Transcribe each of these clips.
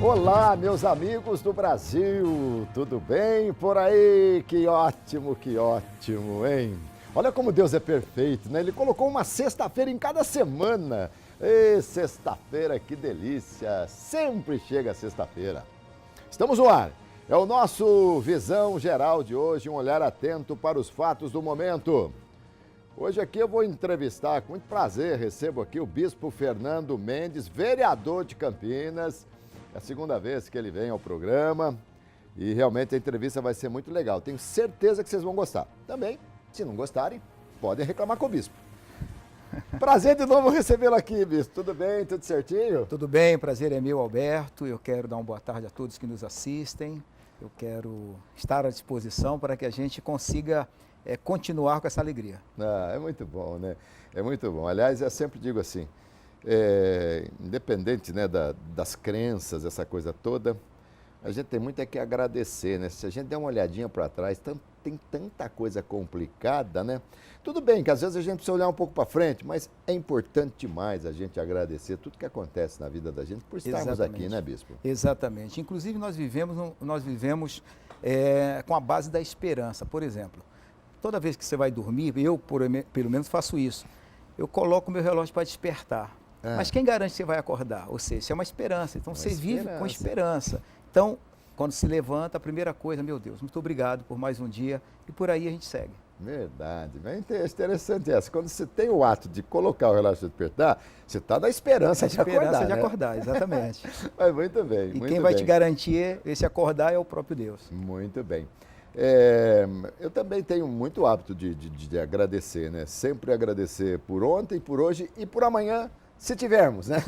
Olá, meus amigos do Brasil, tudo bem por aí? Que ótimo, hein? Olha como Deus é perfeito, né? Ele colocou uma sexta-feira em cada semana. Ê, sexta-feira, que delícia! Sempre chega sexta-feira. Estamos no ar. É o nosso Visão Geral de hoje, um olhar atento para os fatos do momento. Hoje aqui eu vou entrevistar, com muito prazer, recebo aqui o Bispo Fernando Mendes, vereador de Campinas. É a segunda vez que ele vem ao programa e realmente a entrevista vai ser muito legal. Tenho certeza que vocês vão gostar. Também, se não gostarem, podem reclamar com o Bispo. Prazer de novo recebê-lo aqui, Bispo. Tudo bem? Tudo certinho? Tudo bem, prazer é meu, Alberto. Eu quero dar uma boa tarde a todos que nos assistem. Eu quero estar à disposição para que a gente consiga continuar com essa alegria. É muito bom, né? É muito bom. Aliás, eu sempre digo assim, independente, né, das crenças, essa coisa toda, a gente tem muito que agradecer, né? Se a gente der uma olhadinha para trás, tem tanta coisa complicada, né? Tudo bem que às vezes a gente precisa olhar um pouco para frente, mas é importante demais a gente agradecer tudo que acontece na vida da gente por estarmos aqui, né, Bispo? Exatamente. Inclusive nós vivemos com a base da esperança. Por exemplo, toda vez que você vai dormir, eu pelo menos faço isso, eu coloco o meu relógio para despertar. Mas quem garante que você vai acordar? Ou seja, isso é uma esperança. Então você vive com esperança. Então, quando se levanta, a primeira coisa, meu Deus, muito obrigado por mais um dia, e por aí a gente segue. Verdade, bem interessante essa. Quando você tem o ato de colocar o relógio de despertar, você está na esperança de acordar. Esperança de né? acordar, exatamente. Mas muito bem. E muito quem vai bem. te garantir esse acordar é o próprio Deus. Muito bem. Eu também tenho muito hábito de agradecer, né? Sempre agradecer por ontem, por hoje e por amanhã, se tivermos, né?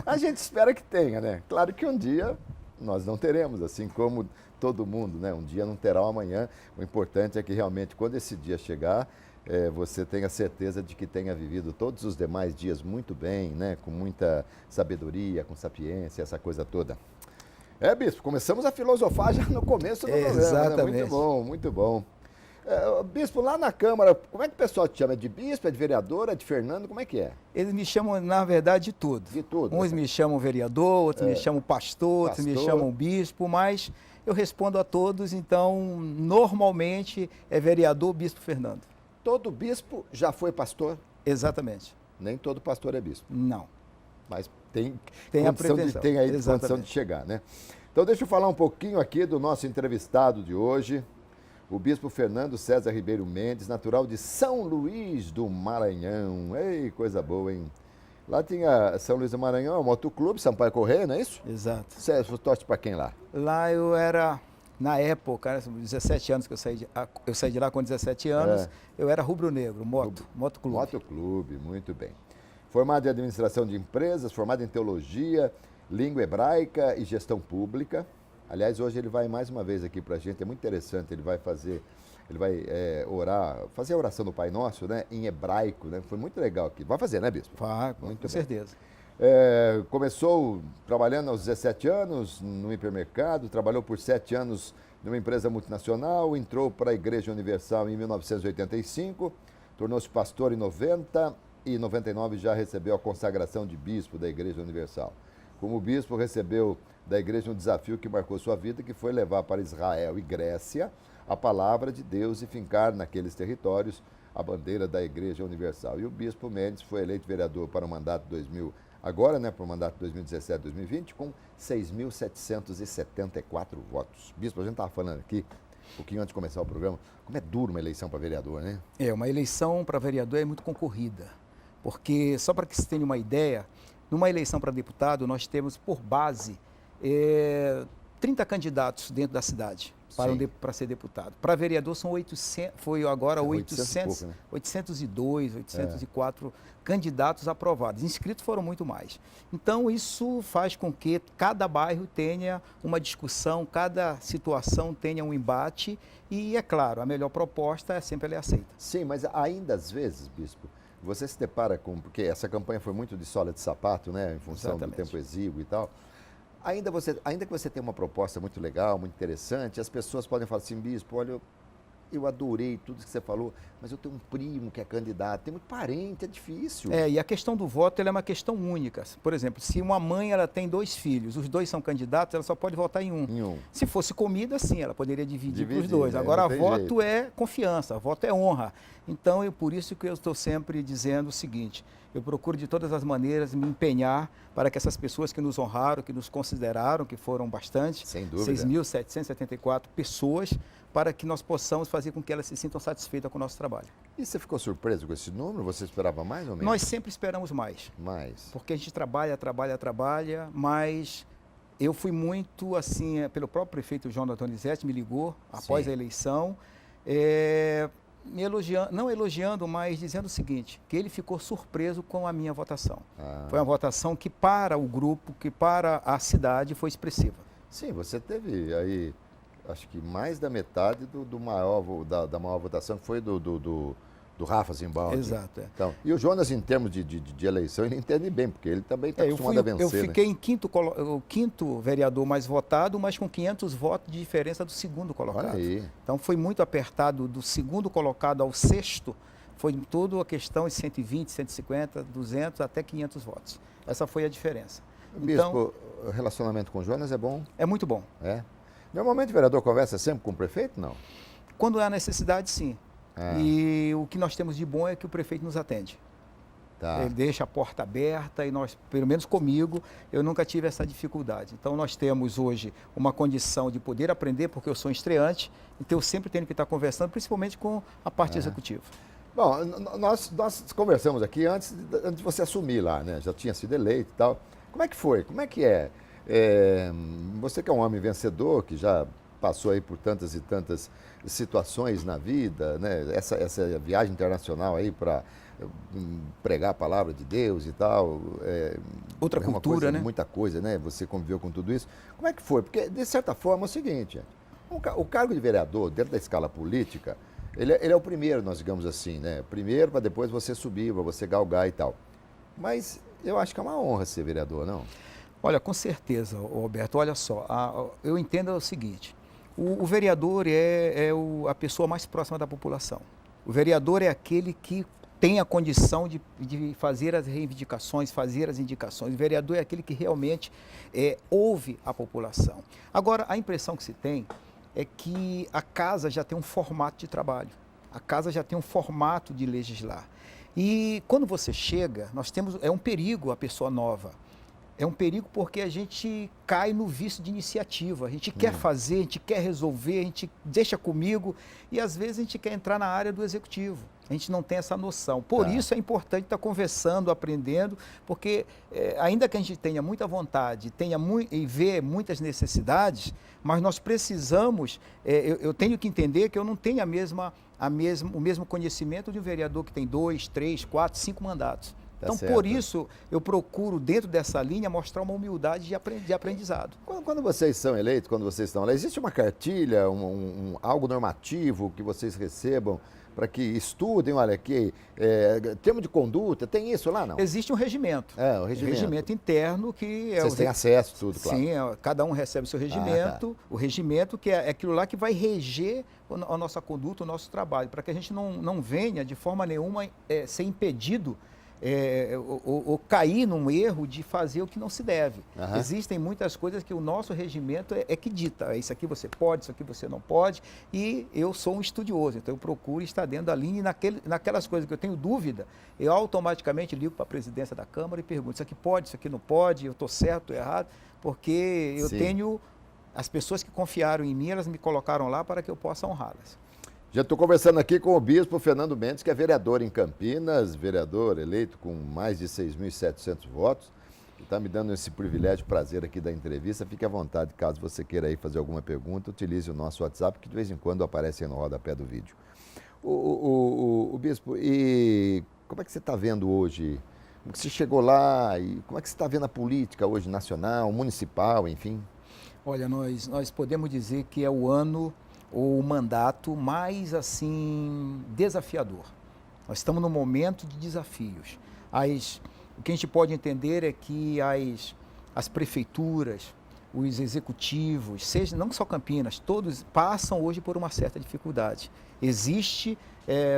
A gente espera que tenha, né? Claro que um dia nós não teremos, assim como todo mundo, né? Um dia não terá o amanhã. O importante é que realmente, quando esse dia chegar, você tenha certeza de que tenha vivido todos os demais dias muito bem, né? Com muita sabedoria, com sapiência, essa coisa toda. Bispo, começamos a filosofar já no começo do programa, Exatamente. né? Muito bom, muito bom. Bispo, lá na Câmara, como é que o pessoal te chama? É de bispo, é de vereador, é de Fernando, como é que é? Eles me chamam, na verdade, de tudo. De tudo. Uns me chamam vereador, outros me chamam pastor, outros me chamam bispo, mas eu respondo a todos, então, normalmente é vereador, bispo Fernando. Todo bispo já foi pastor? Exatamente. Nem todo pastor é bispo. Não. Mas tem a condição pretensão. tem aí Exatamente. condição de chegar, né? Então deixa eu falar um pouquinho aqui do nosso entrevistado de hoje, o Bispo Fernando César Ribeiro Mendes, natural de São Luís do Maranhão. Ei, coisa boa, hein? Lá tinha São Luís do Maranhão, o Motoclube, Sampaio Corrêa, não é isso? Exato. Você torce para quem lá? Lá eu era, na época, 17 anos que eu saí de lá com 17 anos, eu era rubro-negro, motoclube. Motoclube, muito bem. Formado em administração de empresas, formado em teologia, língua hebraica e gestão pública. Aliás, hoje ele vai mais uma vez aqui para a gente, é muito interessante, ele vai orar, fazer a oração do Pai Nosso, né, em hebraico, né? Foi muito legal aqui. Vai fazer, né, Bispo? Vai, Muito com bem. certeza. Começou trabalhando aos 17 anos no hipermercado, trabalhou por 7 anos numa empresa multinacional, entrou para a Igreja Universal em 1985, tornou-se pastor em 90 e em 99 já recebeu a consagração de bispo da Igreja Universal. Como bispo, recebeu da igreja um desafio que marcou sua vida, que foi levar para Israel e Grécia a palavra de Deus e fincar naqueles territórios a bandeira da Igreja Universal. E o bispo Mendes foi eleito vereador para o mandato 2000, agora, né, para o mandato 2017-2020, com 6.774 votos. Bispo, a gente estava falando aqui, um pouquinho antes de começar o programa, como é duro uma eleição para vereador, né? Uma eleição para vereador é muito concorrida, porque, só para que se tenha uma ideia, numa eleição para deputado, nós temos por base 30 candidatos dentro da cidade para ser deputado. Para vereador são 800, foi agora 802, 804 candidatos aprovados. Inscritos foram muito mais. Então, isso faz com que cada bairro tenha uma discussão, cada situação tenha um embate e, é claro, a melhor proposta é sempre ela aceita. Sim, mas ainda às vezes, Bispo, você se depara com, porque essa campanha foi muito de sola de sapato, né, em função do tempo exíguo e tal, ainda que você tenha uma proposta muito legal, muito interessante, as pessoas podem falar assim, Bispo, olha, eu adorei tudo que você falou, mas eu tenho um primo que é candidato, tem muito parente, é difícil. E a questão do voto ela é uma questão única. Por exemplo, se uma mãe ela tem 2 filhos, os 2 são candidatos, ela só pode votar em um. Se fosse comida, sim, ela poderia dividir para os 2. Né? Agora, voto é confiança, voto é honra. Então, por isso que eu estou sempre dizendo o seguinte, eu procuro de todas as maneiras me empenhar para que essas pessoas que nos honraram, que nos consideraram, que foram bastante, 6.774 pessoas, para que nós possamos fazer com que elas se sintam satisfeitas com o nosso trabalho. E você ficou surpreso com esse número? Você esperava mais ou menos? Nós sempre esperamos mais. Porque a gente trabalha, mas eu fui muito, assim, pelo próprio prefeito João Donizete, me ligou após a eleição, me elogiando, não elogiando, mas dizendo o seguinte, que ele ficou surpreso com a minha votação. Foi uma votação que para o grupo, que para a cidade foi expressiva. Sim, você teve aí, acho que mais da metade da maior votação, que foi do Rafa Zimbaldi. Exato. Então, e o Jonas, em termos de eleição, ele entende bem, porque ele também está acostumado a vencer. Eu fiquei em o quinto vereador mais votado, mas com 500 votos de diferença do segundo colocado. Olha aí. Então foi muito apertado, do segundo colocado ao sexto, foi tudo a questão de 120, 150, 200 até 500 votos. Essa foi a diferença. Bispo, então, o relacionamento com o Jonas é bom? É muito bom. Normalmente o vereador conversa sempre com o prefeito, não? Quando há necessidade, sim. E o que nós temos de bom é que o prefeito nos atende. Ele deixa a porta aberta e nós, pelo menos comigo, eu nunca tive essa dificuldade. Então nós temos hoje uma condição de poder aprender, porque eu sou estreante, então eu sempre tenho que estar conversando, principalmente com a parte executiva. Bom, nós conversamos aqui antes de você assumir lá, né? Já tinha sido eleito e tal. Como é que foi? Como é que é? Você que é um homem vencedor, que já passou aí por tantas e tantas situações na vida, né? Essa viagem internacional aí para pregar a palavra de Deus e tal. Outra cultura, né? Muita coisa, né? Você conviveu com tudo isso. Como é que foi? Porque, de certa forma, é o seguinte, o cargo de vereador, dentro da escala política, ele é o primeiro, nós digamos assim, né? Primeiro para depois você subir, para você galgar e tal. Mas eu acho que é uma honra ser vereador, não? Olha, com certeza, Roberto. Olha só, eu entendo o seguinte, o vereador a pessoa mais próxima da população. O vereador é aquele que tem a condição de fazer as reivindicações, fazer as indicações. O vereador é aquele que realmente ouve a população. Agora, a impressão que se tem é que a casa já tem um formato de trabalho, a casa já tem um formato de legislar. E quando você chega, é um perigo a pessoa nova. É um perigo porque a gente cai no vício de iniciativa. A gente quer fazer, a gente quer resolver, a gente deixa comigo e às vezes a gente quer entrar na área do executivo. A gente não tem essa noção. Por isso é importante estar conversando, aprendendo, porque ainda que a gente tenha muita vontade, e vê muitas necessidades, mas nós precisamos, eu tenho que entender que eu não tenho o mesmo conhecimento de um vereador que tem 2, 3, 4, 5 mandatos. Então, por isso, eu procuro, dentro dessa linha, mostrar uma humildade de aprendizado. Quando vocês são eleitos, quando vocês estão lá, existe uma cartilha, algo normativo que vocês recebam para que estudem, olha, aqui, termo de conduta, tem isso lá, não? Existe um regimento. O regimento. Regimento interno que... Vocês têm acesso a tudo, claro. Sim, cada um recebe o seu regimento, o regimento que é aquilo lá que vai reger a nossa conduta, o nosso trabalho, para que a gente não venha, de forma nenhuma, ser impedido ou cair num erro de fazer o que não se deve. Existem muitas coisas que o nosso regimento é que dita. Isso aqui você pode, isso aqui você não pode. E eu sou um estudioso, então eu procuro estar dentro da linha e naquelas coisas que eu tenho dúvida, eu automaticamente ligo para a presidência da Câmara e pergunto, isso aqui pode, isso aqui não pode, eu estou certo, estou errado, porque eu tenho... As pessoas que confiaram em mim, elas me colocaram lá para que eu possa honrá-las. Já estou conversando aqui com o bispo Fernando Mendes, que é vereador em Campinas, vereador eleito com mais de 6.700 votos, que está me dando esse privilégio, prazer aqui da entrevista. Fique à vontade, caso você queira aí fazer alguma pergunta, utilize o nosso WhatsApp, que de vez em quando aparece aí no rodapé do vídeo. O bispo, e como é que você está vendo hoje? Como que você chegou lá e como é que você está vendo a política hoje, nacional, municipal, enfim? Olha, nós podemos dizer que é o ano ou o mandato mais, assim, desafiador. Nós estamos num momento de desafios. O que a gente pode entender é que as prefeituras, os executivos, seja não só Campinas, todos passam hoje por uma certa dificuldade. Existe,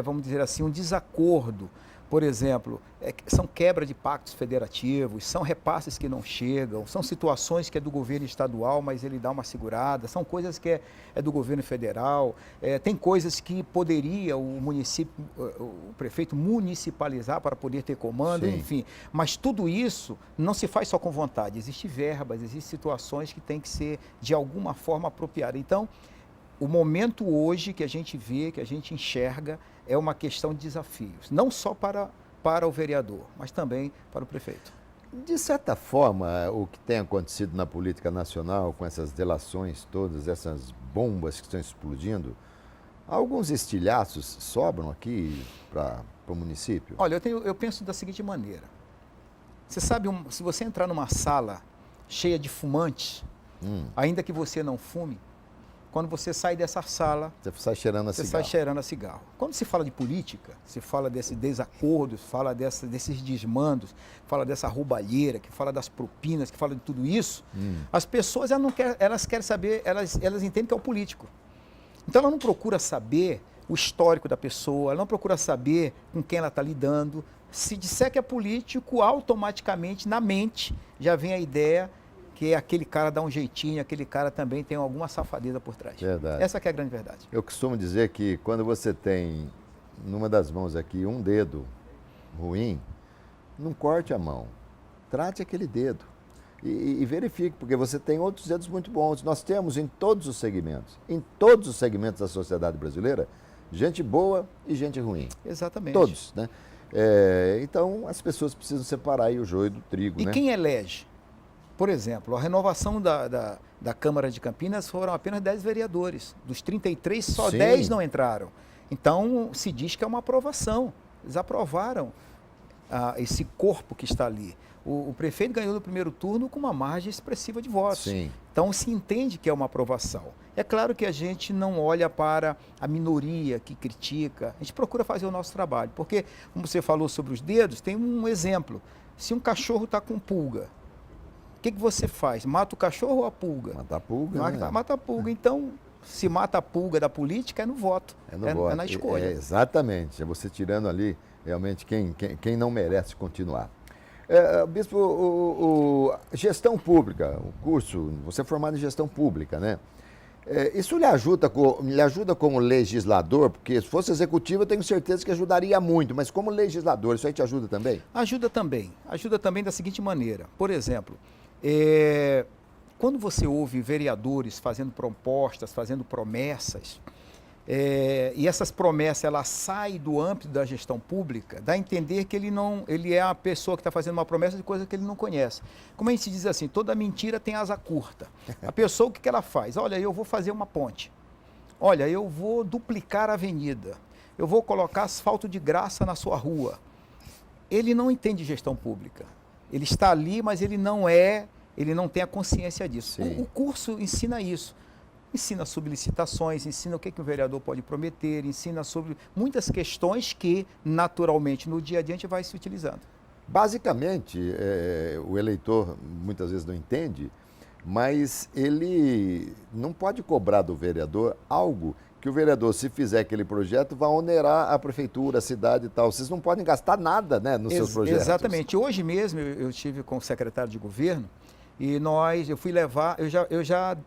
vamos dizer assim, um desacordo. Por exemplo, são quebra de pactos federativos, são repasses que não chegam, são situações que é do governo estadual, mas ele dá uma segurada, são coisas que é do governo federal, tem coisas que poderia o município, o prefeito municipalizar para poder ter comando, Sim. enfim. Mas tudo isso não se faz só com vontade, existem verbas, existem situações que têm que ser de alguma forma apropriadas. Então, o momento hoje que a gente vê, que a gente enxerga, é uma questão de desafios, não só para o vereador, mas também para o prefeito. De certa forma, o que tem acontecido na política nacional, com essas delações todas, essas bombas que estão explodindo, alguns estilhaços sobram aqui para o município? Olha, eu penso da seguinte maneira. Você sabe, se você entrar numa sala cheia de fumantes, ainda que você não fume, quando você sai dessa sala, Você sai cheirando a você cigarro. sai cheirando a cigarro. Quando se fala de política, se fala desses desacordos, fala desses desmandos, fala dessa roubalheira, que fala das propinas, que fala de tudo isso, as pessoas elas querem saber, elas entendem que é o político. Então ela não procura saber o histórico da pessoa, ela não procura saber com quem ela está lidando. Se disser que é político, automaticamente na mente já vem a ideia que aquele cara dá um jeitinho, aquele cara também tem alguma safadeza por trás. Verdade. Essa que é a grande verdade. Eu costumo dizer que quando você tem numa das mãos aqui um dedo ruim, não corte a mão, trate aquele dedo e verifique, porque você tem outros dedos muito bons. Nós temos em todos os segmentos da sociedade brasileira, gente boa e gente ruim. Exatamente. Todos, né? Então as pessoas precisam separar aí o joio do trigo, E né? quem elege? Por exemplo, a renovação da Câmara de Campinas foram apenas 10 vereadores. Dos 33, só Sim. 10 não entraram. Então, se diz que é uma aprovação. Eles aprovaram esse corpo que está ali. O prefeito ganhou no primeiro turno com uma margem expressiva de votos. Sim. Então, se entende que é uma aprovação. É claro que a gente não olha para a minoria que critica, a gente procura fazer o nosso trabalho. Porque, como você falou sobre os dedos, tem um exemplo. Se um cachorro está com pulga, o que você faz? Mata o cachorro ou a pulga? Mata a pulga, né? Mata a pulga. Então, se mata a pulga da política, é no voto. É no voto. É na escolha. Exatamente. É você tirando ali realmente quem não merece continuar. Bispo, gestão pública, o curso, você é formado em gestão pública, né? Isso lhe ajuda como legislador, porque se fosse executivo eu tenho certeza que ajudaria muito, mas como legislador, isso aí te ajuda também? Ajuda também. Ajuda também da seguinte maneira. Por exemplo, quando você ouve vereadores fazendo propostas, fazendo promessas, e essas promessas elas saem do âmbito da gestão pública, dá a entender que ele é a pessoa que está fazendo uma promessa de coisa que ele não conhece. Como a gente diz assim, toda mentira tem asa curta. A pessoa, o que ela faz? Olha, eu vou fazer uma ponte. Olha, eu vou duplicar a avenida. Eu vou colocar asfalto de graça na sua rua. Ele não entende gestão pública. Ele está ali, mas ele não tem a consciência disso. O curso ensina isso. Ensina sobre licitações, ensina o que o vereador pode prometer, ensina sobre muitas questões que, naturalmente, no dia a dia a gente vai se utilizando. Basicamente, o eleitor muitas vezes não entende, mas ele não pode cobrar do vereador algo que o vereador, se fizer aquele projeto, vai onerar a prefeitura, a cidade e tal. Vocês não podem gastar nada, né, nos seus projetos. Exatamente. Hoje mesmo eu estive com o secretário de governo e eu fui levar, eu já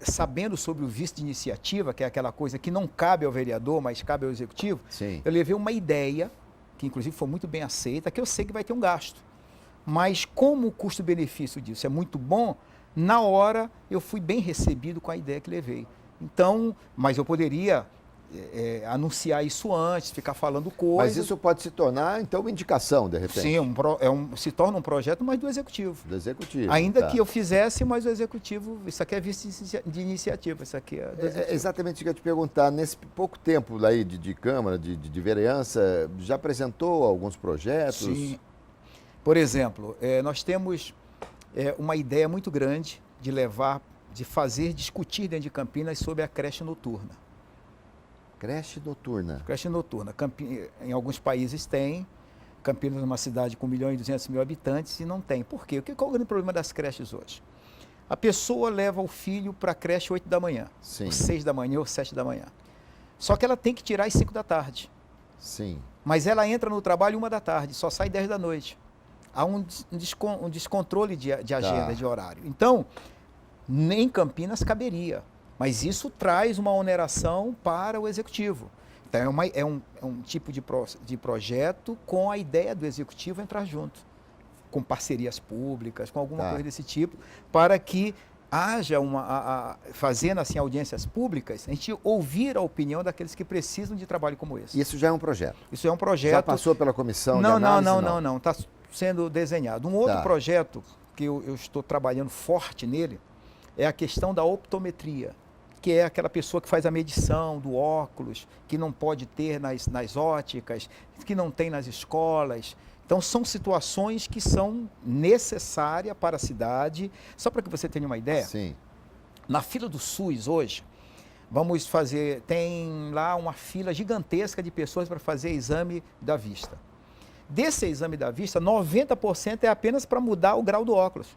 sabendo sobre o vice de iniciativa, que é aquela coisa que não cabe ao vereador, mas cabe ao executivo, Sim. Eu levei uma ideia, que inclusive foi muito bem aceita, que eu sei que vai ter um gasto. Mas como o custo-benefício disso é muito bom, na hora eu fui bem recebido com a ideia que levei. Então, mas eu poderia anunciar isso antes, ficar falando coisas. Mas isso pode se tornar, então, uma indicação, de repente? Sim, se torna um projeto, mas do executivo. Do executivo. Ainda que eu fizesse, mas o executivo, isso aqui é vice de iniciativa, isso aqui é do executivo. Exatamente o que eu ia te perguntar. Nesse pouco tempo aí de Câmara, de vereança, já apresentou alguns projetos? Sim. Por exemplo, nós temos uma ideia muito grande de discutir dentro de Campinas sobre a creche noturna. Creche noturna. Creche noturna. Em alguns países tem. Campinas é uma cidade com 1.200.000 habitantes e não tem. Por quê? Qual é o grande problema das creches hoje? A pessoa leva o filho para a creche 8 da manhã, Sim. ou 6 da manhã ou 7 da manhã. Só que ela tem que tirar às 5 da tarde. Sim. Mas ela entra no trabalho 1 da tarde, só sai 10 da noite. Há um descontrole de agenda, Tá. de horário. Então, nem em Campinas caberia. Mas isso traz uma oneração para o executivo. Então, é um tipo de projeto com a ideia do executivo entrar junto, com parcerias públicas, com alguma Tá. coisa desse tipo, para que haja fazendo assim audiências públicas, a gente ouvir a opinião daqueles que precisam de trabalho como esse. Isso já é um projeto. Isso é um projeto. Já passou pela comissão de Não, análise? não. Está sendo desenhado. Um outro Tá. projeto que eu estou trabalhando forte nele é a questão da optometria, que é aquela pessoa que faz a medição do óculos, que não pode ter nas óticas, que não tem nas escolas. Então, são situações que são necessárias para a cidade. Só para que você tenha uma ideia, Sim. na fila do SUS hoje, tem lá uma fila gigantesca de pessoas para fazer exame da vista. Desse exame da vista, 90% é apenas para mudar o grau do óculos.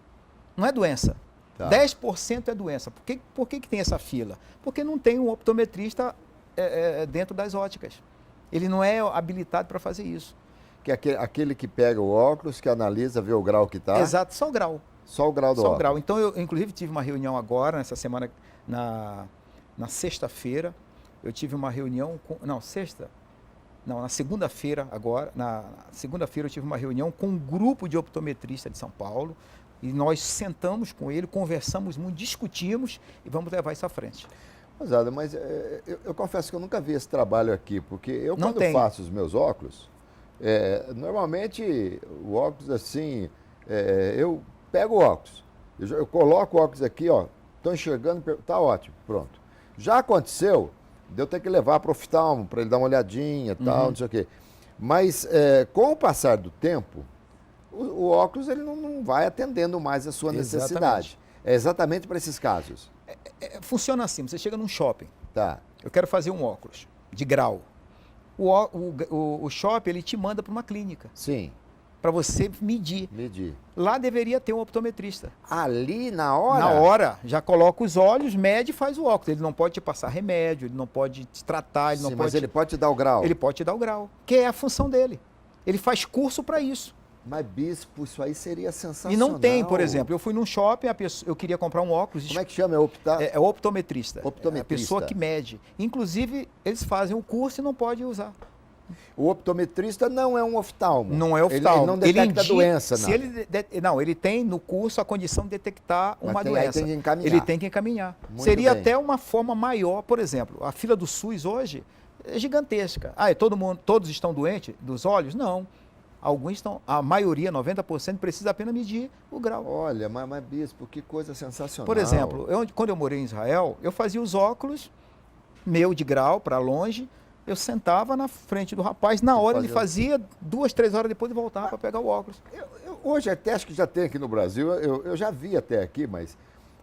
Não é doença. Tá. 10% é doença. Por que tem essa fila? Porque não tem um optometrista dentro das óticas. Ele não é habilitado para fazer isso. Que é aquele que pega o óculos, que analisa, vê o grau que está. Exato, só o grau. Só o grau do Só o óculos. grau. Então, eu inclusive tive uma reunião agora, nessa semana, na sexta-feira, eu tive uma reunião na segunda-feira agora, na segunda-feira eu tive uma reunião com um grupo de optometristas de São Paulo e nós sentamos com ele, conversamos muito, discutimos e vamos levar isso à frente. Rosada, mas eu confesso que eu nunca vi esse trabalho aqui, porque eu Não quando tem. faço os meus óculos, normalmente o óculos assim, eu pego o óculos, eu coloco o óculos aqui, ó, estou enxergando, tá ótimo, pronto. Já aconteceu de eu ter que levar para o oftalmo, para ele dar uma olhadinha e tal, não sei o quê. Mas com o passar do tempo, o óculos ele não vai atendendo mais a sua necessidade. É exatamente para esses casos. Funciona assim, você chega num shopping, Tá. eu quero fazer um óculos de grau. O shopping ele te manda para uma clínica, Sim, para você medir. medir. Lá deveria ter um optometrista. Ali na hora? Na hora, já coloca os olhos, mede e faz o óculos. Ele não pode te passar remédio, ele não pode te tratar, ele Sim, não mas pode... ele pode te dar o grau. Ele pode te dar o grau, que é a função dele. Ele faz curso para isso. Mas, bispo, isso aí seria sensacional. E não tem, por exemplo, eu fui num shopping, eu queria comprar um óculos. Como é que chama? É optar? É optometrista. Optometrista. É a pessoa que mede. Inclusive, eles fazem o curso e não pode usar. O optometrista não é um oftalmo. Não é oftalmo. Ele não detecta indica, doença, se não. ele tem no curso a condição de detectar Mas uma aí doença. tem que encaminhar. Ele tem que encaminhar. Muito Seria bem. até uma forma maior, por exemplo, a fila do SUS hoje é gigantesca. Todos estão doentes dos olhos? Não. Alguns estão, a maioria, 90%, precisa apenas medir o grau. Olha, mas bispo, que coisa sensacional. Por exemplo, quando eu morei em Israel, eu fazia os óculos meu de grau para longe, eu sentava na frente do rapaz, na hora ele fazia 2, 3 horas depois ele voltava para pegar o óculos. Hoje até acho que já tem aqui no Brasil, eu já vi até aqui, mas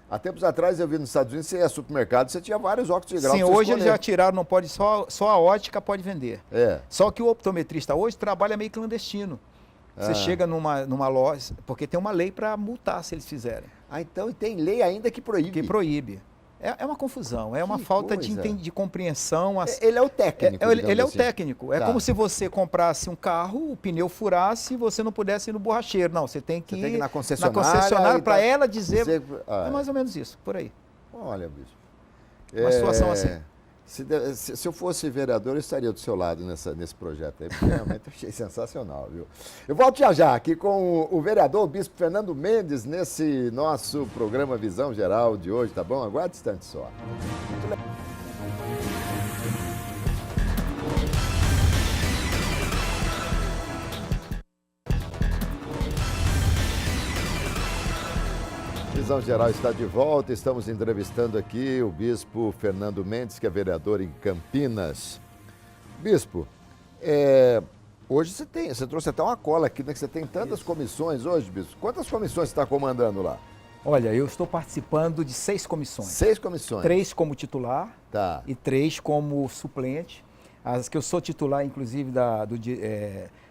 há tempos atrás eu vi nos Estados Unidos, você ia ao supermercado, você tinha vários óculos de grau. Sim, pra você hoje eles escolher. já tiraram, não pode, só a ótica pode vender. É. Só que o optometrista hoje trabalha meio clandestino. Você chega numa loja, porque tem uma lei para multar se eles fizerem. Ah, então tem lei ainda que proíbe. Que proíbe. É uma confusão, é uma Que falta coisa. de compreensão. Ele é o técnico. Ele é o digamos assim. técnico. É Tá. como se você comprasse um carro, o pneu furasse e você não pudesse ir no borracheiro. Não, você tem que Você tem que ir ir na concessionária para ela dizer. Ah, É mais ou menos isso, por aí. Olha, bicho. Uma situação assim. Se eu fosse vereador, eu estaria do seu lado nesse projeto aí, porque realmente eu achei sensacional, viu? Eu volto já aqui com o vereador, o bispo Fernando Mendes, nesse nosso programa Visão Geral de hoje, tá bom? Aguarde um instante só. Visão Geral está de volta, estamos entrevistando aqui o bispo Fernando Mendes, que é vereador em Campinas. Bispo, hoje você trouxe até uma cola aqui, né? Que você tem tantas comissões hoje, bispo. Quantas comissões você está comandando lá? Olha, eu estou participando de 6 comissões. 6 comissões. 3 como titular Tá. e 3 como suplente. As que eu sou titular, inclusive,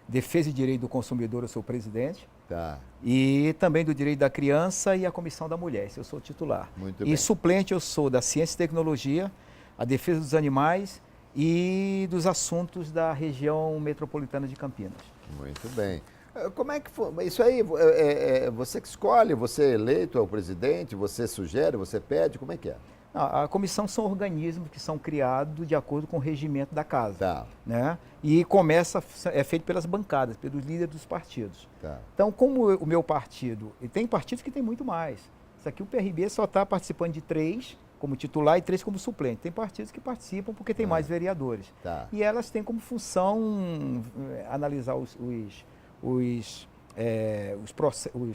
Defesa e Direito do Consumidor, eu sou o presidente. Tá. E também do Direito da Criança e a Comissão da Mulher, esse eu sou o titular. Muito E bem. suplente eu sou da Ciência e Tecnologia, a Defesa dos Animais e dos assuntos da região metropolitana de Campinas. Muito bem. Como é que foi? Isso aí, você que escolhe, você é eleito, é o presidente, você sugere, você pede, como é que é? A comissão são organismos que são criados de acordo com o regimento da casa. Tá. Né? E é feito pelas bancadas, pelos líderes dos partidos. Tá. Então, como o meu partido, e tem partidos que tem muito mais. Isso aqui o PRB só está participando de 3 como titular e 3 como suplente. Tem partidos que participam porque tem mais vereadores. Tá. E elas têm como função analisar os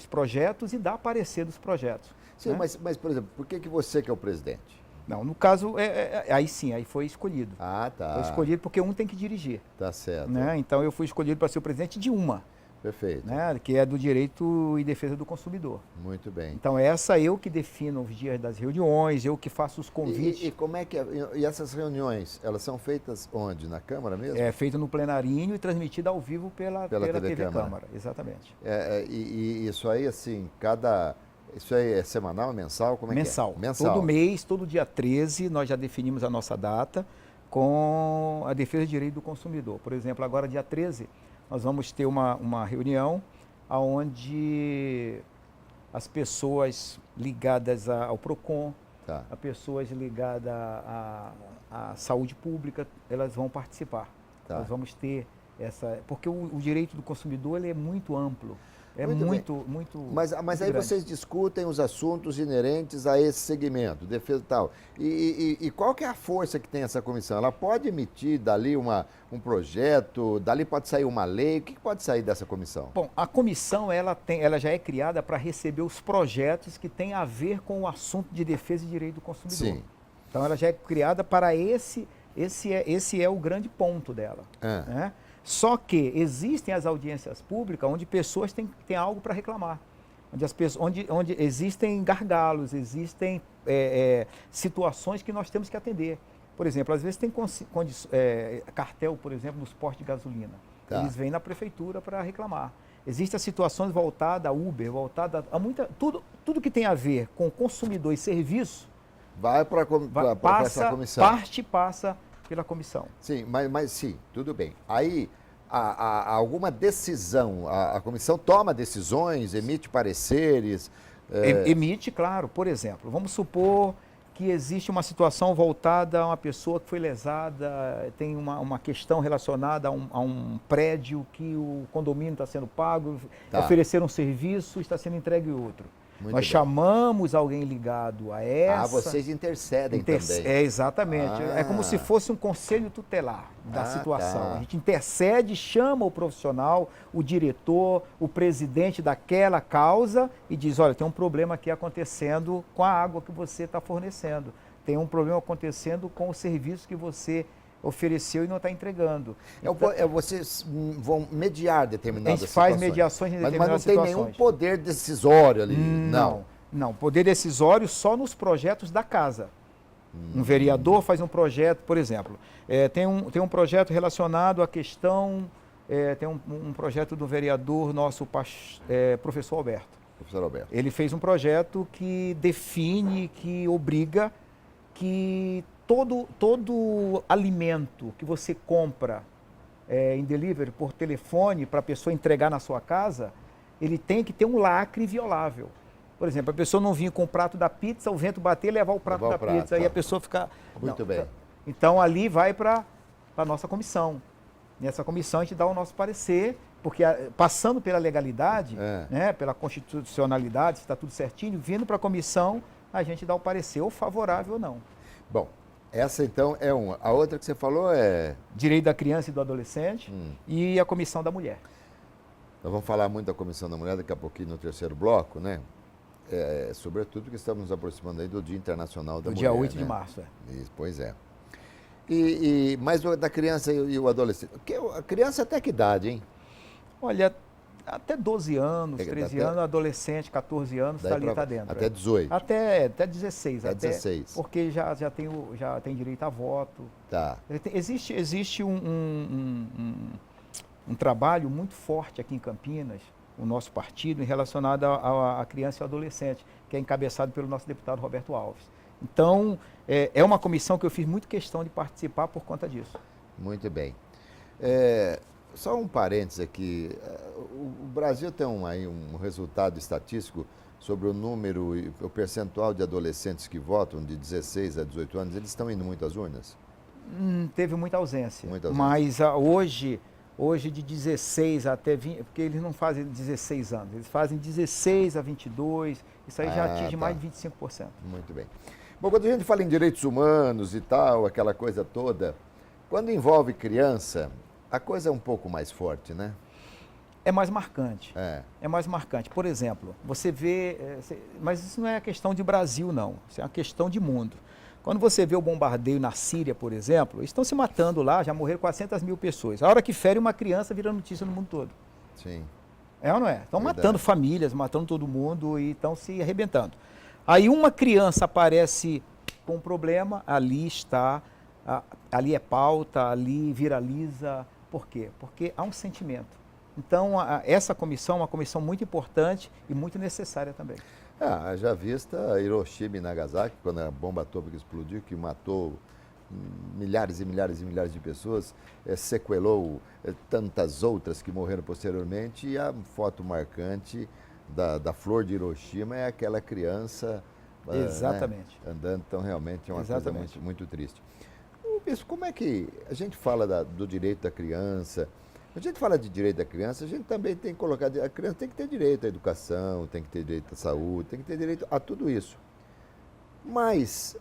projetos e dar parecer dos projetos. Sim, né? mas, por exemplo, por que você que é o presidente? Não, no caso, aí sim, aí foi escolhido. Ah, tá. Foi escolhido porque um tem que dirigir. Tá certo. Né? Então eu fui escolhido para ser o presidente de uma, Perfeito. né? Que é do Direito e Defesa do Consumidor. Muito bem. Então essa eu que defino os dias das reuniões, eu que faço os convites. E como é que é? E essas reuniões, elas são feitas onde? Na Câmara mesmo? É feito no plenarinho e transmitida ao vivo pela TV Câmara. Câmara. Exatamente. E isso aí, assim, isso aí é semanal, mensal? Como é Mensal. que é? Mensal. Todo mês, todo dia 13, nós já definimos a nossa data com a defesa de direito do consumidor. Por exemplo, agora dia 13, nós vamos ter uma reunião onde as pessoas ligadas ao PROCON, Tá. as pessoas ligadas à saúde pública, elas vão participar. Tá. Nós vamos ter essa... Porque o direito do consumidor ele é muito amplo. É Muito muito Mas aí grande. vocês discutem os assuntos inerentes a esse segmento, defesa e tal. E qual que é a força que tem essa comissão? Ela pode emitir dali um projeto, dali pode sair uma lei, o que pode sair dessa comissão? Bom, a comissão ela já é criada para receber os projetos que têm a ver com o assunto de defesa e direito do consumidor. Sim. Então ela já é criada para esse é o grande ponto dela. Né? Só que existem as audiências públicas onde pessoas têm algo para reclamar, onde existem gargalos, existem situações que nós temos que atender. Por exemplo, às vezes tem cartel, por exemplo, nos postos de gasolina. Tá. Eles vêm na prefeitura para reclamar. Existem situações voltadas a Uber, voltadas a tudo que tem a ver com consumidor e serviço, Vai para essa comissão. Parte passa pela comissão. Sim, mas sim, tudo bem. Aí, há alguma decisão, a comissão toma decisões, emite pareceres? Emite, claro. Por exemplo, vamos supor que existe uma situação voltada a uma pessoa que foi lesada, tem uma questão relacionada a um prédio que o condomínio está sendo pago, Tá. ofereceram um serviço, está sendo entregue outro. Muito Nós bem. chamamos alguém ligado a essa... Ah, vocês intercedem também. Exatamente. É como se fosse um conselho tutelar da situação. Tá. A gente intercede, chama o profissional, o diretor, o presidente daquela causa e diz, olha, tem um problema aqui acontecendo com a água que você está fornecendo. Tem um problema acontecendo com o serviço que você ofereceu e não está entregando. Vocês vão mediar A determinadas gente faz situações. mediações em Mas não determinadas tem situações. nenhum poder decisório ali, Não, poder decisório só nos projetos da casa. Um vereador faz um projeto, por exemplo, tem um projeto relacionado à questão, tem um projeto do vereador nosso, professor Alberto. Professor Alberto. Ele fez um projeto que define, que obriga que todo alimento que você compra em delivery por telefone para a pessoa entregar na sua casa, ele tem que ter um lacre violável. Por exemplo, a pessoa não vinha com o prato da pizza, o vento bater, levar o prato da pizza, aí a pessoa fica... Muito bem. Então ali vai para a nossa comissão. Nessa comissão a gente dá o nosso parecer, porque passando pela legalidade, né, pela constitucionalidade, se está tudo certinho, vindo para a comissão, a gente dá o parecer, ou favorável ou não. Bom, essa então é uma. A outra que você falou é... Direito da criança e do adolescente e a comissão da mulher. Nós vamos falar muito da Comissão da Mulher daqui a pouquinho no terceiro bloco, né? Sobretudo porque estamos nos aproximando aí do Dia Internacional da Mulher. Dia 8 né? de março. Isso, pois é. Mas da criança e o adolescente. A criança até que idade, hein? Olha, até 12 anos, 13 anos, adolescente, 14 anos, está dentro. Até 18. Até 16. Até 16. Porque já tem direito a voto. Tá. Existe um trabalho muito forte aqui em Campinas, o nosso partido, relacionado à criança e ao adolescente, que é encabeçado pelo nosso deputado Roberto Alves. Então, é uma comissão que eu fiz muito questão de participar por conta disso. Muito bem. Só um parênteses aqui. O Brasil tem aí um resultado estatístico sobre o número e o percentual de adolescentes que votam de 16 a 18 anos. Eles estão indo muito às urnas? Teve muita ausência. Muita ausência. Mas hoje de 16 até 20, porque eles não fazem 16 anos, eles fazem 16 a 22, isso aí já atinge mais de 25%. Muito bem. Bom, quando a gente fala em direitos humanos e tal, aquela coisa toda, quando envolve criança, a coisa é um pouco mais forte, né? É mais marcante. É mais marcante. Por exemplo, você vê, mas isso não é questão de Brasil, não. Isso é uma questão de mundo. Quando você vê o bombardeio na Síria, por exemplo, eles estão se matando lá, já morreram 400 mil pessoas. A hora que fere uma criança, vira notícia no mundo todo. Sim. É ou não é? Estão matando famílias, matando todo mundo e estão se arrebentando. Aí uma criança aparece com um problema, ali está, ali é pauta, ali viraliza. Por quê? Porque há um sentimento. Então, essa comissão é uma comissão muito importante e muito necessária também. Já vista Hiroshima e Nagasaki, quando a bomba atômica explodiu, que matou milhares e milhares e milhares de pessoas, sequelou tantas outras que morreram posteriormente, e a foto marcante da flor de Hiroshima é aquela criança Exatamente. Né, andando. Então, realmente é uma Exatamente. coisa muito triste. Bispo, como é que a gente fala do direito da criança? A gente fala de direito da criança, a gente também tem que colocar, a criança tem que ter direito à educação, tem que ter direito à saúde, tem que ter direito a tudo isso. Mas,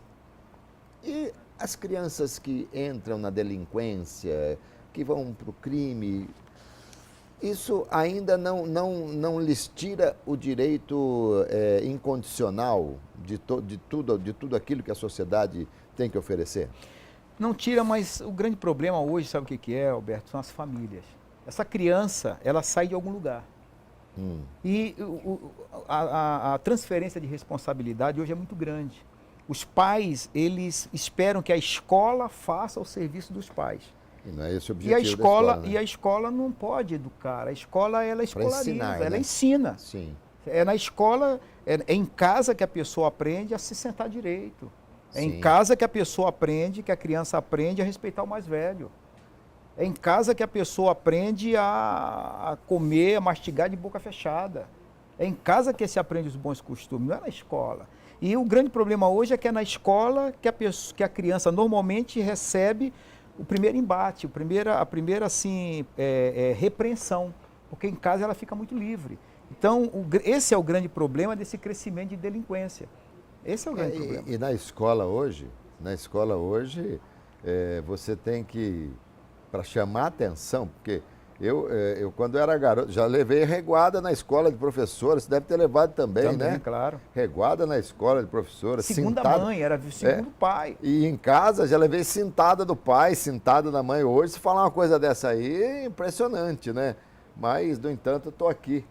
e as crianças que entram na delinquência, que vão para o crime, isso ainda não lhes tira o direito incondicional de tudo aquilo que a sociedade tem que oferecer? Não tira, mas o grande problema hoje, sabe o que é, Alberto? São as famílias. Essa criança, ela sai de algum lugar. E a transferência de responsabilidade hoje é muito grande. Os pais, eles esperam que a escola faça o serviço dos pais. E não é esse o objetivo da escola, né? E a escola não pode educar. A escola, ela escolariza, ensinar, ela né? ensina. Sim. É na escola, é em casa que a pessoa aprende a se sentar direito. É Sim. em casa que a pessoa aprende, que a criança aprende a respeitar o mais velho. É em casa que a pessoa aprende a comer, a mastigar de boca fechada. É em casa que se aprende os bons costumes, não é na escola. E o grande problema hoje é que é na escola que a criança normalmente recebe o primeiro embate, a primeira assim, repreensão, porque em casa ela fica muito livre. Então, esse é o grande problema desse crescimento de delinquência. Esse é o grande problema. E na escola hoje, você tem que, para chamar a atenção, porque eu quando era garoto, já levei reguada na escola de professora, você deve ter levado também, né? Claro. Reguada na escola de professora. Segunda cintada, mãe, era o segundo pai. E em casa já levei cintada do pai, cintada da mãe. Hoje, se falar uma coisa dessa aí, é impressionante, né? Mas, no entanto, eu estou aqui.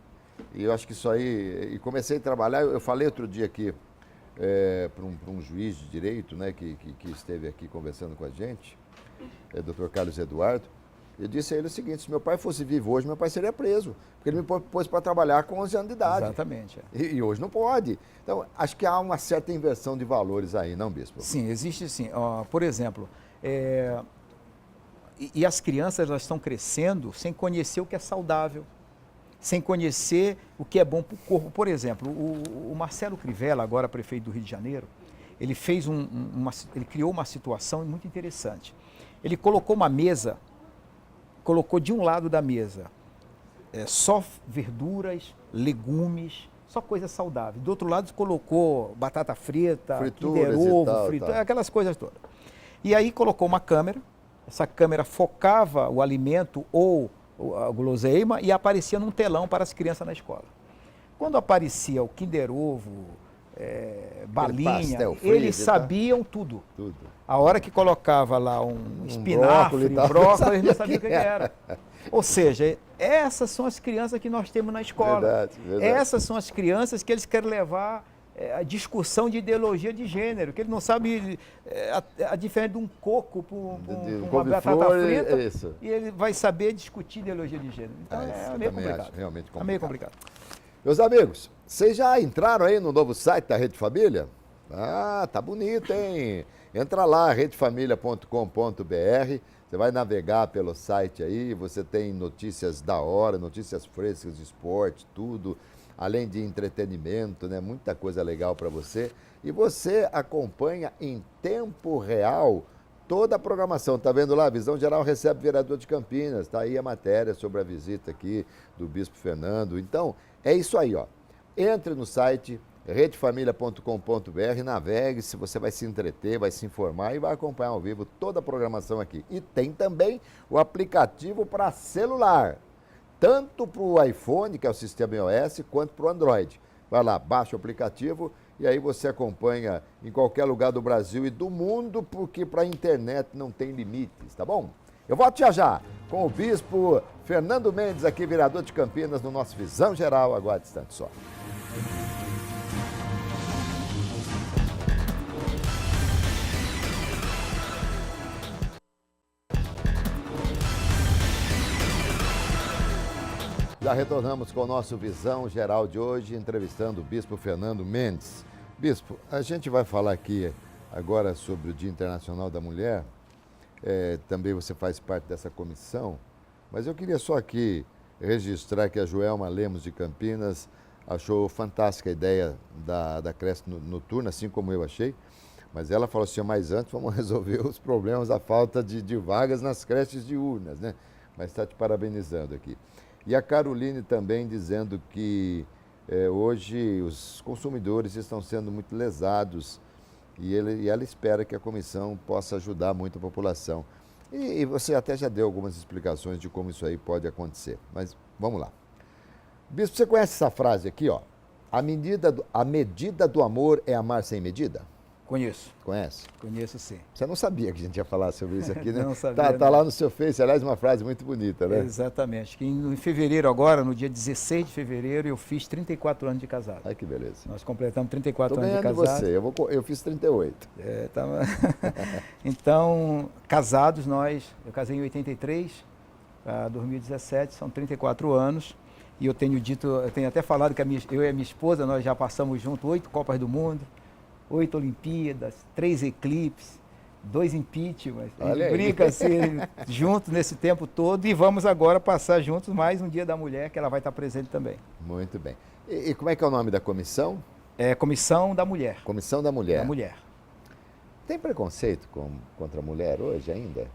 E eu acho que isso aí... E comecei a trabalhar, eu falei outro dia aqui, para um juiz de direito, né, que esteve aqui conversando com a gente, Dr. Carlos Eduardo. Eu disse a ele o seguinte: se meu pai fosse vivo hoje, meu pai seria preso, porque ele me pôs para trabalhar com 11 anos de idade. Exatamente. E hoje não pode. Então, acho que há uma certa inversão de valores aí, não, bispo? Sim, existe sim. Por exemplo, e as crianças, elas estão crescendo sem conhecer o que é saudável, sem conhecer o que é bom para o corpo. Por exemplo, o Marcelo Crivella, agora prefeito do Rio de Janeiro, ele fez ele criou uma situação muito interessante. Ele colocou uma mesa, colocou de um lado da mesa só verduras, legumes, só coisa saudável. Do outro lado colocou batata frita, Kinder Ovo, aquelas coisas todas. E aí colocou uma câmera, essa câmera focava o alimento ou a guloseima e aparecia num telão para as crianças na escola. Quando aparecia o Kinder Ovo, balinha, eles sabiam tudo. A hora que colocava lá um espinafre, brócolis, eles não sabiam o que era. Ou seja, essas são as crianças que nós temos na escola. Verdade. Essas são as crianças que eles querem levar a discussão de ideologia de gênero, que ele não sabe a diferença de um coco para uma batata frita, e ele vai saber discutir ideologia de gênero. Então é meio complicado. Realmente complicado. É meio complicado. Meus amigos, vocês já entraram aí no novo site da Rede Família? Ah, tá bonito, hein? Entra lá, redefamilia.com.br, você vai navegar pelo site aí, você tem notícias da hora, notícias frescas de esporte, tudo, além de entretenimento, né? Muita coisa legal para você. E você acompanha em tempo real toda a programação. Tá vendo lá? A Visão Geral recebe vereador de Campinas, tá aí a matéria sobre a visita aqui do Bispo Fernando. Então, é isso aí, ó. Entre no site redefamilia.com.br, navegue, se você vai se entreter, vai se informar e vai acompanhar ao vivo toda a programação aqui. E tem também o aplicativo para celular, tanto para o iPhone, que é o sistema iOS, quanto para o Android. Vai lá, baixa o aplicativo e aí você acompanha em qualquer lugar do Brasil e do mundo, porque para a internet não tem limites, tá bom? Eu volto já com o Bispo Fernando Mendes, aqui, vereador de Campinas, no nosso Visão Geral, aguarde instante só. Já retornamos com o nosso Visão Geral de hoje, entrevistando o Bispo Fernando Mendes. Bispo, a gente vai falar aqui agora sobre o Dia Internacional da Mulher. Também você faz parte dessa comissão, mas eu queria só aqui registrar que a Joelma Lemos de Campinas achou fantástica a ideia da creche noturna, assim como eu achei, mas ela falou assim, mas antes vamos resolver os problemas da falta de vagas nas creches diurnas, né? Mas está te parabenizando aqui. E a Caroline também dizendo que hoje os consumidores estão sendo muito lesados e ela espera que a comissão possa ajudar muito a população. E você até já deu algumas explicações de como isso aí pode acontecer, mas vamos lá. Bispo, você conhece essa frase aqui, ó? A medida do amor é amar sem medida? Conheço. Conhece? Conheço, sim. Você não sabia que a gente ia falar sobre isso aqui, né? Não sabia. Tá lá no seu Face, aliás, uma frase muito bonita, né? Exatamente. Que em fevereiro agora, no dia 16 de fevereiro, eu fiz 34 anos de casado. Ai, que beleza. Nós completamos 34 anos de casado. casado. Eu fiz 38. Então, casados eu casei em 83, para 2017, são 34 anos. E eu tenho até falado que eu e a minha esposa, nós já passamos junto 8 Copas do Mundo, 8 Olimpíadas, 3 eclipses, 2 impeachments. A gente brinca assim, juntos nesse tempo todo e vamos agora passar juntos mais um Dia da Mulher, que ela vai estar presente também. Muito bem. E como é que é o nome da comissão? É Comissão da Mulher. Comissão da Mulher. Da Mulher. Tem preconceito contra a mulher hoje ainda?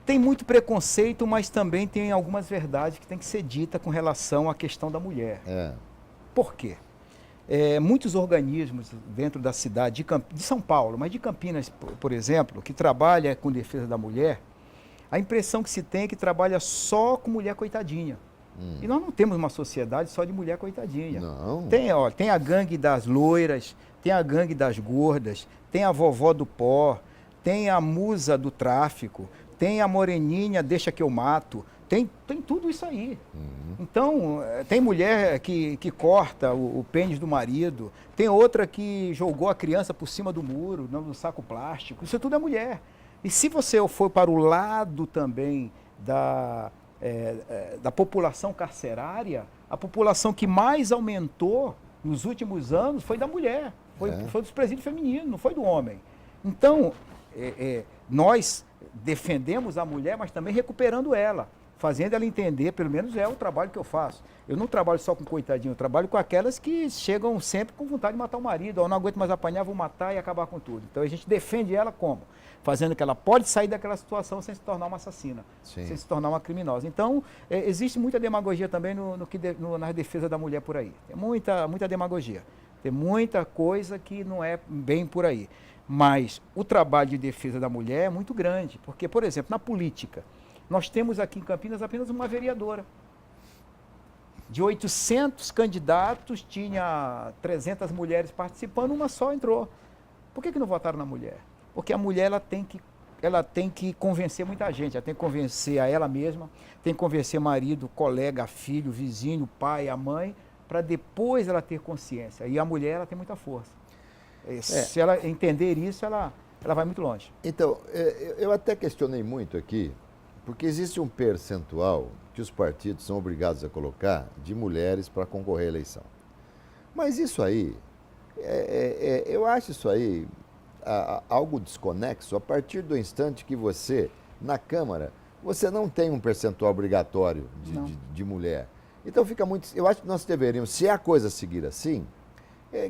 Tem muito preconceito, mas também tem algumas verdades que tem que ser dita com relação à questão da mulher. Por quê? Muitos organismos dentro da cidade de São Paulo, mas de Campinas, por exemplo, que trabalha com defesa da mulher, a impressão que se tem é que trabalha só com mulher coitadinha. E nós não temos uma sociedade só de mulher coitadinha. Não. Tem a gangue das loiras, tem a gangue das gordas, tem a vovó do pó, tem a musa do tráfico, tem a moreninha, deixa que eu mato. Tem tudo isso aí. Então, tem mulher que corta o pênis do marido, tem outra que jogou a criança por cima do muro, no saco plástico. Isso tudo é mulher. E se você for para o lado também da população carcerária, a população que mais aumentou nos últimos anos foi da mulher, foi dos presídios femininos, não foi do homem. Então, nós defendemos a mulher, mas também recuperando ela, fazendo ela entender, pelo menos é o trabalho que eu faço. Eu não trabalho só com coitadinho, eu trabalho com aquelas que chegam sempre com vontade de matar o marido, ou não aguento mais apanhar, vou matar e acabar com tudo. Então a gente defende ela como? Fazendo que ela pode sair daquela situação sem se tornar uma assassina, sem se tornar uma criminosa. Então, existe muita demagogia também na defesa da mulher por aí. Tem muita demagogia. Tem muita coisa que não é bem por aí. Mas o trabalho de defesa da mulher é muito grande. Porque, por exemplo, na política, nós temos aqui em Campinas apenas uma vereadora. De 800 candidatos, tinha 300 mulheres participando, uma só entrou. Por que não votaram na mulher? Porque a mulher ela tem que convencer muita gente, ela tem que convencer a ela mesma, tem que convencer marido, colega, filho, vizinho, pai, a mãe, para depois ela ter consciência. E a mulher, ela tem muita força. Se ela entender isso, ela vai muito longe. Então, eu até questionei muito aqui, porque existe um percentual que os partidos são obrigados a colocar de mulheres para concorrer à eleição. Mas isso aí, eu acho isso aí algo desconexo a partir do instante que você, na Câmara, você não tem um percentual obrigatório de mulher. Então fica muito... Eu acho que nós deveríamos, se a coisa seguir assim,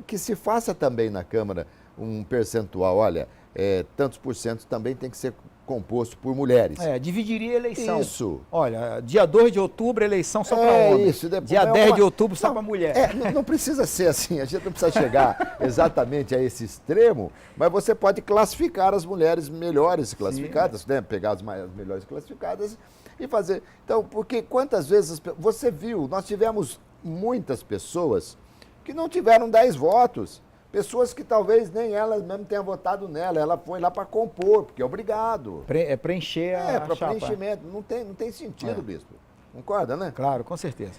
que se faça também na Câmara um percentual, olha, tantos por cento também tem que ser composto por mulheres. Dividiria a eleição. Isso. Olha, dia 2 de outubro, eleição só para homem. Isso. Dia 10 de outubro, só para mulher. Não precisa ser assim, a gente não precisa chegar exatamente a esse extremo, mas você pode classificar as mulheres melhores classificadas, né? Pegar as melhores classificadas e fazer. Então, porque quantas vezes você viu, nós tivemos muitas pessoas que não tiveram 10 votos. Pessoas que talvez nem elas mesmo tenham votado nela, ela foi lá para compor, porque é obrigado. Preencher a para chapa. preenchimento, não tem sentido, bispo. Concorda, né? Claro, com certeza.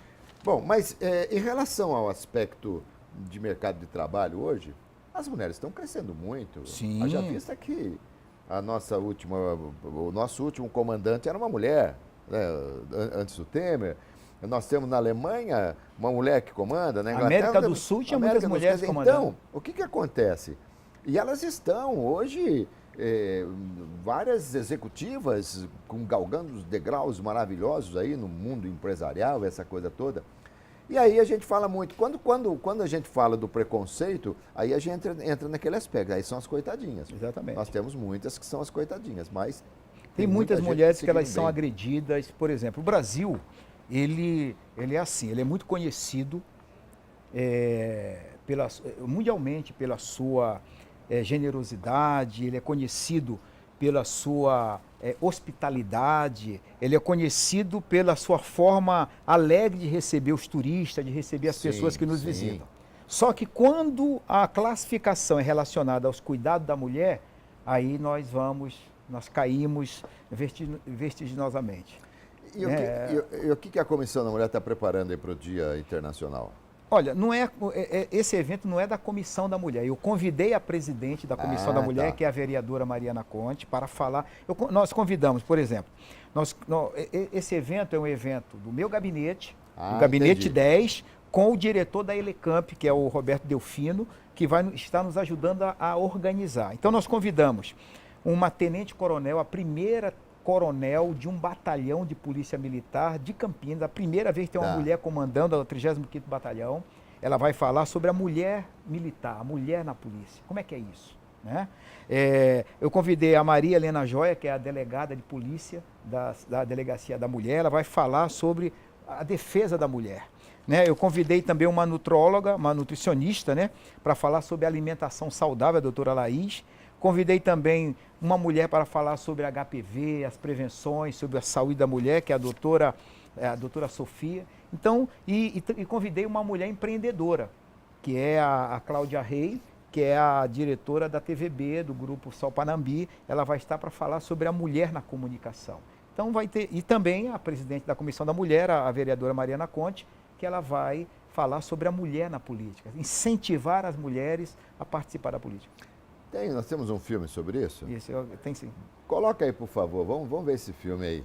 Bom, mas em relação ao aspecto de mercado de trabalho hoje, as mulheres estão crescendo muito. Sim. Haja vista que o nosso último comandante era uma mulher, né, antes do Temer. Nós temos na Alemanha uma mulher que comanda, na Inglaterra... América do Sul tinha muitas mulheres comandando. Então, o que acontece? E elas estão hoje, várias executivas, galgando os degraus maravilhosos aí no mundo empresarial, essa coisa toda. E aí a gente fala muito, quando a gente fala do preconceito, aí a gente entra naquele aspecto, aí são as coitadinhas. Exatamente. Nós temos muitas que são as coitadinhas, mas... Tem muitas mulheres que elas são bem. agredidas. Por exemplo, o Brasil... Ele é assim, ele é muito conhecido mundialmente pela sua generosidade, ele é conhecido pela sua hospitalidade, ele é conhecido pela sua forma alegre de receber os turistas, de receber as pessoas que nos visitam. Só que quando a classificação é relacionada aos cuidados da mulher, aí nós caímos vertiginosamente. E o que a Comissão da Mulher está preparando aí para o Dia Internacional? Olha, esse evento não é da Comissão da Mulher. Eu convidei a presidente da Comissão da Mulher, que é a vereadora Mariana Conte, para falar. Nós convidamos, por exemplo, esse evento é um evento do meu gabinete, o Gabinete 10, com o diretor da Elecamp, que é o Roberto Delfino, que vai estar nos ajudando a organizar. Então, nós convidamos uma tenente-coronel, a primeira coronel de um batalhão de polícia militar de Campinas, a primeira vez que tem uma mulher comandando o 35º Batalhão. Ela vai falar sobre a mulher militar, a mulher na polícia. Como é que é isso? Né? Eu convidei a Maria Helena Joia, que é a delegada de polícia da Delegacia da Mulher, ela vai falar sobre a defesa da mulher. Né? Eu convidei também uma nutróloga, uma nutricionista, né, para falar sobre alimentação saudável, a doutora Laís. Convidei também uma mulher para falar sobre HPV, as prevenções, sobre a saúde da mulher, que é a doutora Sofia. Então, e convidei uma mulher empreendedora, que é a Cláudia Rey, que é a diretora da TVB, do Grupo Sol Panambi. Ela vai estar para falar sobre a mulher na comunicação. Então vai ter, e também a presidente da Comissão da Mulher, a vereadora Mariana Conte, que ela vai falar sobre a mulher na política, incentivar as mulheres a participar da política. Nós temos um filme sobre isso? Isso, tem sim. Coloca aí, por favor, vamos ver esse filme aí.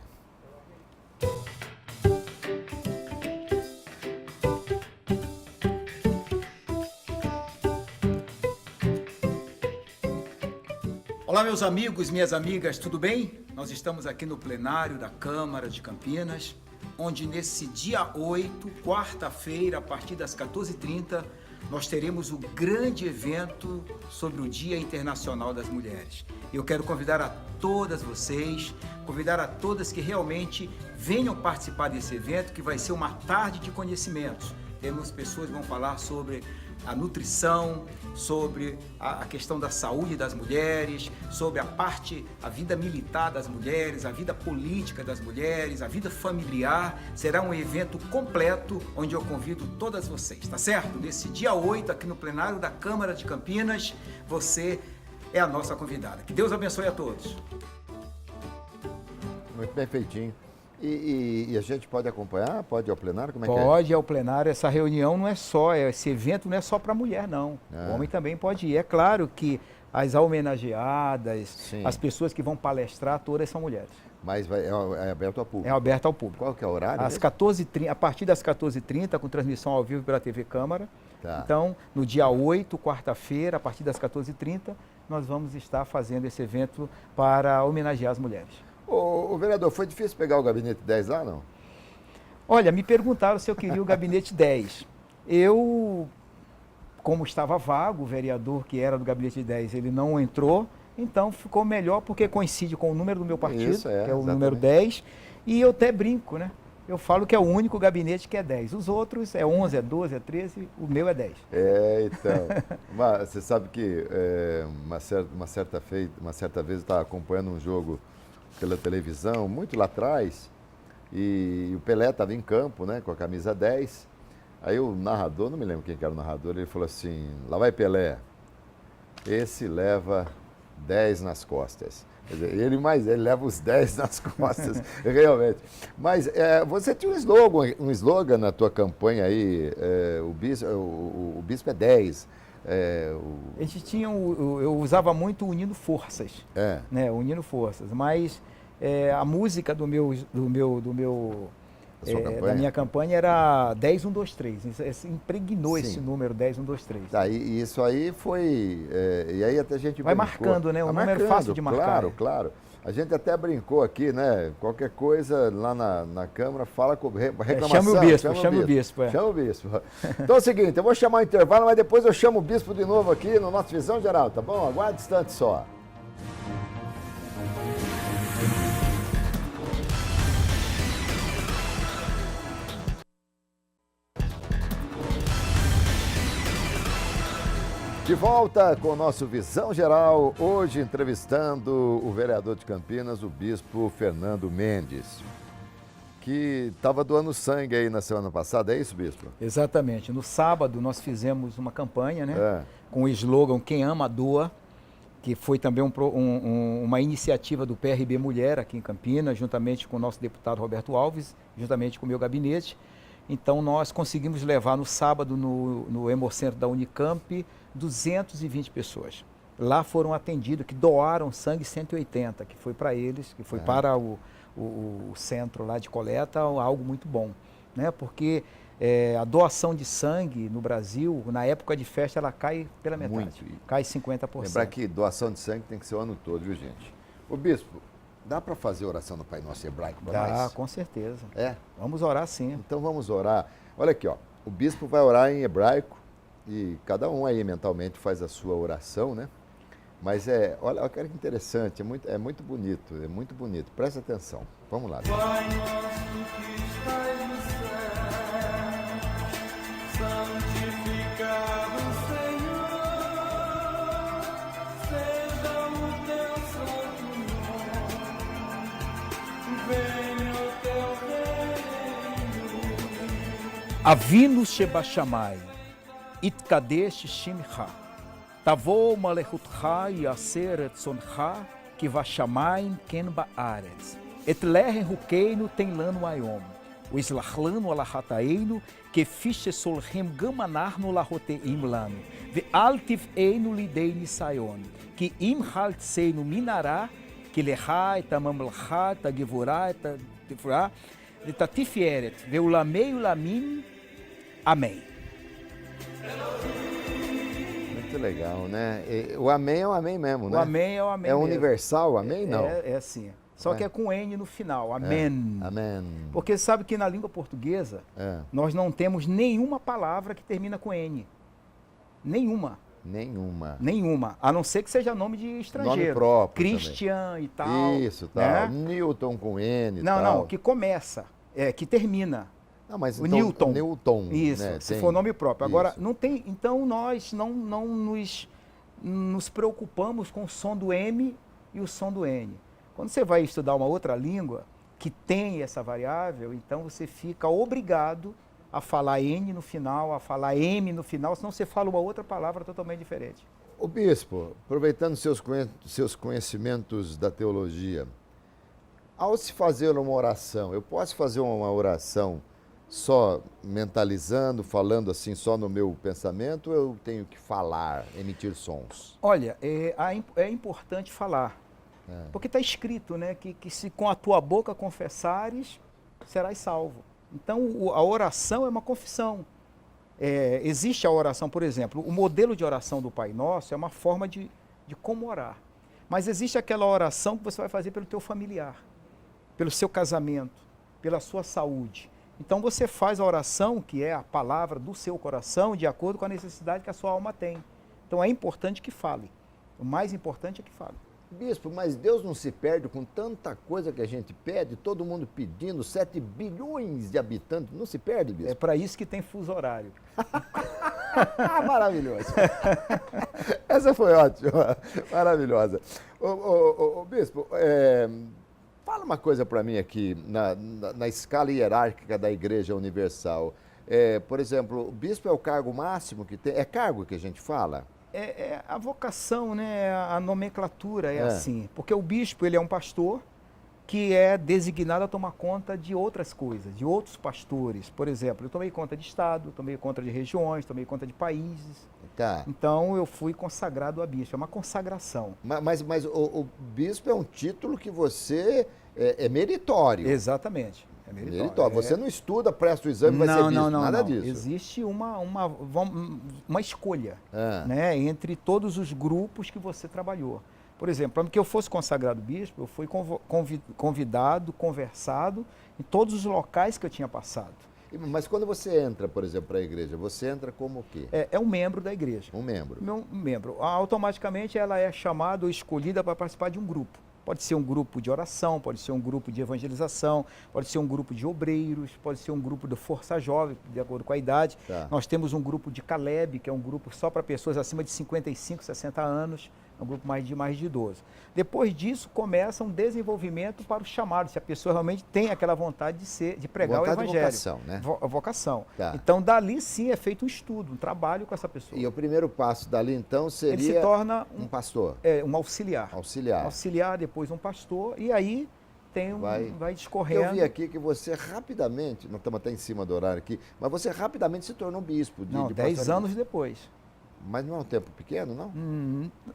Olá, meus amigos, minhas amigas, tudo bem? Nós estamos aqui no plenário da Câmara de Campinas, onde nesse dia 8, quarta-feira, a partir das 14h30, nós teremos o grande evento sobre o Dia Internacional das Mulheres. Eu quero convidar a todas vocês, convidar a todas que realmente venham participar desse evento, que vai ser uma tarde de conhecimentos. Temos pessoas que vão falar sobre a nutrição, sobre a questão da saúde das mulheres, sobre a vida militar das mulheres, a vida política das mulheres, a vida familiar. Será um evento completo onde eu convido todas vocês, tá certo? Nesse dia 8, aqui no plenário da Câmara de Campinas, você é a nossa convidada. Que Deus abençoe a todos. Muito bem feitinho. E a gente pode acompanhar? Pode ir ao plenário? Como é que é? Pode ir ao plenário. Essa reunião não é só, esse evento não é só para mulher, não. O homem também pode ir. É claro que as homenageadas, Sim. as pessoas que vão palestrar, todas são mulheres. Mas é aberto ao público? É aberto ao público. Qual que é o horário? Às 14h30, a partir das 14h30, com transmissão ao vivo pela TV Câmara. Tá. Então, no dia 8, quarta-feira, a partir das 14h30, nós vamos estar fazendo esse evento para homenagear as mulheres. Ô, vereador, foi difícil pegar o gabinete 10 lá, não? Olha, me perguntaram se eu queria o gabinete 10. Eu, como estava vago, o vereador que era do gabinete 10, ele não entrou, então ficou melhor porque coincide com o número do meu partido, Isso, que é o exatamente. número 10, e eu até brinco, né? Eu falo que é o único gabinete que é 10. Os outros é 11, é 12, é 13, o meu é 10. Então. Mas você sabe que uma certa vez eu estava acompanhando um jogo pela televisão, muito lá atrás, e o Pelé estava em campo, né, com a camisa 10. Aí o narrador, não me lembro quem que era o narrador, ele falou assim: lá vai Pelé, esse leva 10 nas costas. Quer dizer, ele leva os 10 nas costas, realmente. Mas você tinha um slogan na tua campanha aí, o bispo é 10. A gente tinha, eu usava muito Unindo Forças, né? Unindo Forças, mas a música da minha campanha era 10, 1, 2, 3. Impregnou esse número 10, 1, 2, 3. Tá, e isso aí foi. E aí até a gente vai brincou. marcando, né? O número é fácil de marcar. Claro, claro. A gente até brincou aqui, né? Qualquer coisa lá na Câmara, fala com reclamação. Chama o bispo. Chama o bispo. Então é o seguinte, eu vou chamar o intervalo, mas depois eu chamo o bispo de novo aqui no nosso Visão Geral, tá bom? Aguarde um instante só. De volta com o nosso Visão Geral, hoje entrevistando o vereador de Campinas, o bispo Fernando Mendes, que estava doando sangue aí na semana passada, é isso, bispo? Exatamente. No sábado nós fizemos uma campanha, né? Com o slogan Quem Ama Doa, que foi também uma iniciativa do PRB Mulher aqui em Campinas, juntamente com o nosso deputado Roberto Alves, juntamente com o meu gabinete. Então nós conseguimos levar no sábado no Hemocentro da Unicamp 220 pessoas. Lá foram atendidos, que doaram sangue 180, que foi para eles, que foi para o centro lá de coleta, algo muito bom, né? Porque a doação de sangue no Brasil, na época de festa, ela cai pela metade, cai 50%. Lembrar que doação de sangue tem que ser o ano todo, viu, gente? Ô bispo, dá para fazer oração no Pai Nosso hebraico para nós? Dá, com certeza. Vamos orar sim. Então vamos orar. Olha aqui, ó, o bispo vai orar em hebraico e cada um aí mentalmente faz a sua oração, né? Mas olha que interessante, é muito bonito, presta atenção. Vamos lá. Pai nosso que estás no céu, santificado Senhor, seja o teu santo nome, venha o teu reino. Avinu Shebashamai, Itkadesh Shimcha, Tavo Malechutcha Yaser Etzoncha, Kivashamayim Ken Baaretz, Et Lehem Rukeinu Tenlanu Ayom, O Islachlanu Alahataeinu, Kefiche Solhem Gamanarno Lahoteim Lanu, Ve Altiv Einu Lidei Nisayon, Que Im Haltseinu Minará, Que Leha Etamamlcha, Tagivurá, Etifurá, Etatifieret, Ve Ulamei Ulamim, Amém. Muito legal, né? O amém é o amém mesmo, né? O amém é o amém É mesmo. universal o amém, não? É assim. Só que é com N no final, amém. Amém. Porque sabe que na língua portuguesa, nós não temos nenhuma palavra que termina com N. Nenhuma. A não ser que seja nome de estrangeiro. Nome próprio Christian também. E tal. Isso, tal. Né? Newton com N e não, tal. Não, que começa, que termina. Não, mas o então, Newton. Isso, né? se for nome próprio. Agora, não tem. Então nós não nos preocupamos com o som do M e o som do N. Quando você vai estudar uma outra língua que tem essa variável, então você fica obrigado a falar N no final, a falar M no final, senão você fala uma outra palavra totalmente diferente. O bispo, aproveitando seus conhecimentos da teologia, Ao se fazer uma oração, eu posso fazer uma oração só mentalizando, falando assim só no meu pensamento, ou eu tenho que falar, emitir sons? Olha, é importante falar, porque está escrito, né, que se com a tua boca confessares, serás salvo. Então, a oração é uma confissão. Existe a oração, por exemplo, o modelo de oração do Pai Nosso é uma forma de como orar. Mas existe aquela oração que você vai fazer pelo teu familiar, pelo seu casamento, pela sua saúde. Então você faz a oração, que é a palavra do seu coração, de acordo com a necessidade que a sua alma tem. Então é importante que fale. O mais importante é que fale. Bispo, mas Deus não se perde com tanta coisa que a gente pede, todo mundo pedindo, 7 bilhões de habitantes, não se perde, bispo? É para isso que tem fuso horário. Maravilhoso. Essa foi ótima, maravilhosa. Ô, bispo, fala uma coisa para mim aqui, na escala hierárquica da Igreja Universal. Por exemplo, o bispo é o cargo máximo que tem? É cargo que a gente fala? A vocação, né? A nomenclatura é assim. Porque o bispo, ele é um pastor que é designado a tomar conta de outras coisas, de outros pastores. Por exemplo, eu tomei conta de estado, tomei conta de regiões, tomei conta de países. Tá. Então eu fui consagrado a bispo, é uma consagração. Mas o bispo é um título que você é meritório. Exatamente. É meritório. Você não estuda, presta o exame, vai ser bispo, nada disso. Existe uma escolha, né, entre todos os grupos que você trabalhou. Por exemplo, para que eu fosse consagrado bispo, eu fui convidado, conversado em todos os locais que eu tinha passado. Mas quando você entra, por exemplo, para a igreja, você entra como o quê? É um membro da igreja. Um membro. Um membro. Automaticamente ela é chamada ou escolhida para participar de um grupo. Pode ser um grupo de oração, pode ser um grupo de evangelização, pode ser um grupo de obreiros, pode ser um grupo de Força Jovem, de acordo com a idade. Tá. Nós temos um grupo de Caleb, que é um grupo só para pessoas acima de 55, 60 anos, é um grupo mais de idoso. Depois disso, começa um desenvolvimento para o chamado, se a pessoa realmente tem aquela vontade de pregar o evangelho. Vocação, né? Vocação. Tá. Então, dali sim é feito um estudo, um trabalho com essa pessoa. E o primeiro passo dali, então, seria... Ele se torna um pastor. Um auxiliar. Auxiliar. Auxiliar, depois um pastor, e aí vai discorrendo. Eu vi aqui que você rapidamente, nós estamos até em cima do horário aqui, mas você rapidamente se tornou bispo. Não, 10 anos depois. Mas não é um tempo pequeno, não?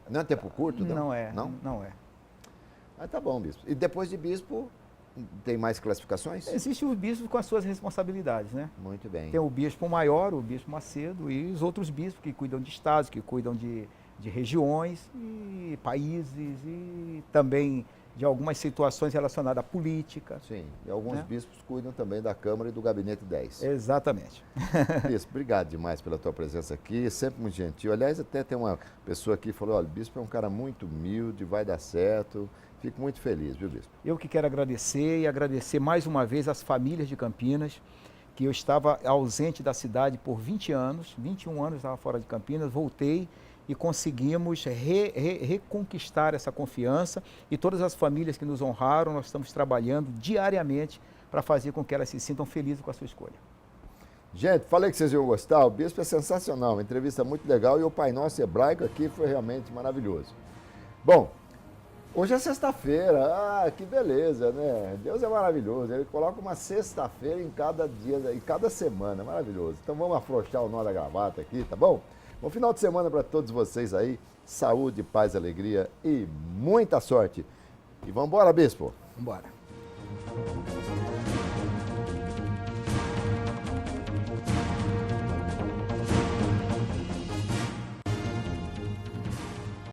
Não é um tempo curto, não? Não é. Não? Não é. Ah, tá bom, bispo. E depois de bispo, tem mais classificações? Existem os bispos com as suas responsabilidades, né? Muito bem. Tem o bispo maior, o bispo Macedo, e os outros bispos que cuidam de estados, que cuidam de regiões e países e também de algumas situações relacionadas à política. Sim, e alguns né? bispos cuidam também da Câmara e do Gabinete 10. Exatamente. Bispo, obrigado demais pela tua presença aqui, sempre muito gentil. Aliás, até tem uma pessoa aqui que falou, olha, o bispo é um cara muito humilde, vai dar certo. Fico muito feliz, viu, bispo? Eu que quero agradecer e agradecer mais uma vez às famílias de Campinas, que eu estava ausente da cidade por 20 anos, 21 anos estava fora de Campinas, voltei e conseguimos reconquistar essa confiança, e todas as famílias que nos honraram, nós estamos trabalhando diariamente para fazer com que elas se sintam felizes com a sua escolha. Gente, falei que vocês iam gostar, o bispo é sensacional, uma entrevista muito legal, e o Pai Nosso hebraico aqui foi realmente maravilhoso. Bom, hoje é sexta-feira, que beleza, né? Deus é maravilhoso, ele coloca uma sexta-feira em cada dia, em cada semana, maravilhoso. Então vamos afrouxar o nó da gravata aqui, tá bom? Bom final de semana para todos vocês aí, saúde, paz, alegria e muita sorte. E vamos embora, bispo? Vamos embora.